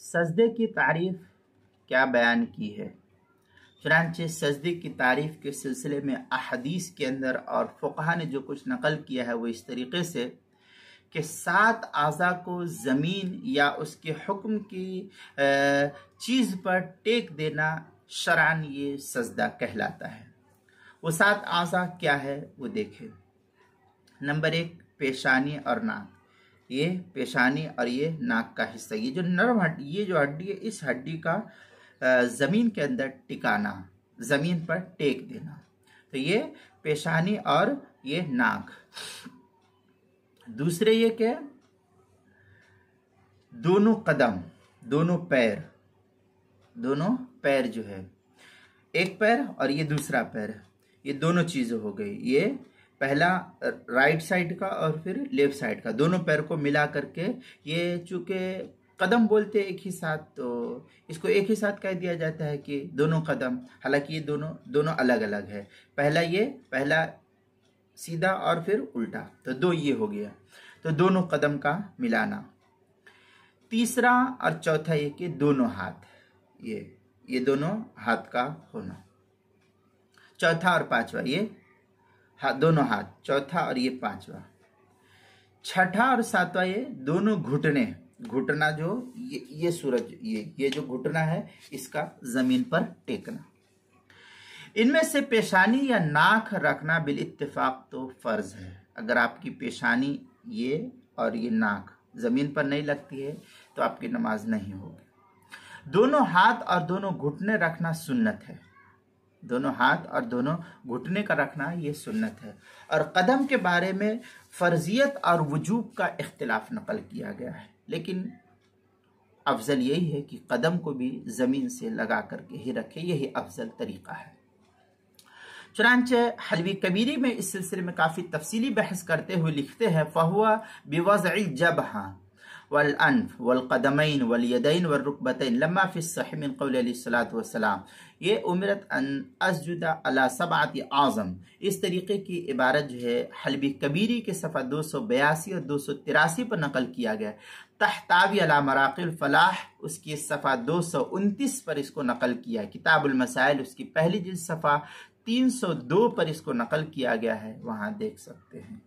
सजदे की तारीफ क्या बयान की है। चुनांचे सजदे की तारीफ के सिलसिले में अहदीस के अंदर और फ़ुक़हा ने जो कुछ नकल किया है वो इस तरीके से कि 7 आज़ा को ज़मीन या उसके हुक्म की चीज़ पर टेक देना शरअन ये सजदा कहलाता है। वो 7 आज़ा क्या है वो देखें। नंबर 1, पेशानी और नाक। ये पेशानी और ये नाक का हिस्सा, ये जो नर्म हड्डी, ये जो हड्डी है, इस हड्डी का ज़मीन के अंदर टिकाना, ज़मीन पर टेक देना। तो ये पेशानी और ये नाक। दूसरे ये क्या, दोनों कदम, दोनों पैर जो है, एक पैर और ये दूसरा पैर, ये दोनों चीज़ें हो गई। ये पहला राइट साइड का और फिर लेफ्ट साइड का, दोनों पैर को मिला करके, ये चूंकि कदम बोलते हैं एक ही साथ, तो इसको एक ही साथ कह दिया जाता है कि दोनों कदम, हालांकि ये दोनों अलग अलग है। पहला सीधा और फिर उल्टा, तो 2 ये हो गया, तो दोनों कदम का मिलाना। तीसरा और चौथा ये कि दोनों हाथ, ये दोनों हाथ का होना। चौथा और पांचवा ये दोनों हाथ, चौथा और ये पांचवा। छठा और सातवां ये दोनों घुटना जो ये सूरज, ये जो घुटना है, इसका जमीन पर टेकना। इनमें से पेशानी या नाक रखना बिल इत्तेफाक तो फर्ज है। अगर आपकी पेशानी ये और ये नाक जमीन पर नहीं लगती है तो आपकी नमाज नहीं होगी। दोनों हाथ और दोनों घुटने रखना सुन्नत है। दोनों हाथ और दोनों घुटने का रखना ये सुन्नत है। और कदम के बारे में फर्जियत और वजूब का इख्तिलाफ नकल किया गया है, लेकिन अफजल यही है कि कदम को भी ज़मीन से लगा करके ही रखे, यही अफजल तरीक़ा है। चुनांचे हलवी कबीरी में इस सिलसिले में काफ़ी तफसीली बहस करते हुए लिखते हैं, फ़हुआ बिवज़इल जबहा वल अनफ वल क़दमैन वल यदैन वल रुकबतैन लम्मा फ़ी सहीह मिन क़ौलि अलैहिस्सलातु वस्सलाम, ये उमिरत अन अस्जुदा अला सबअति आज़म। इस तरीके की इबारत जो है हलवी कबीरी के सफ़ा 282 और 283 पर नकल किया गया। तहतावी अला मराक़िल फ़लाह, उसकी सफ़ा 229 पर इसको नकल किया। किताबुल मसाइल उसकी पहली जिल्द सफ़ा 302 पर इसको नकल किया गया है, वहाँ देख सकते हैं।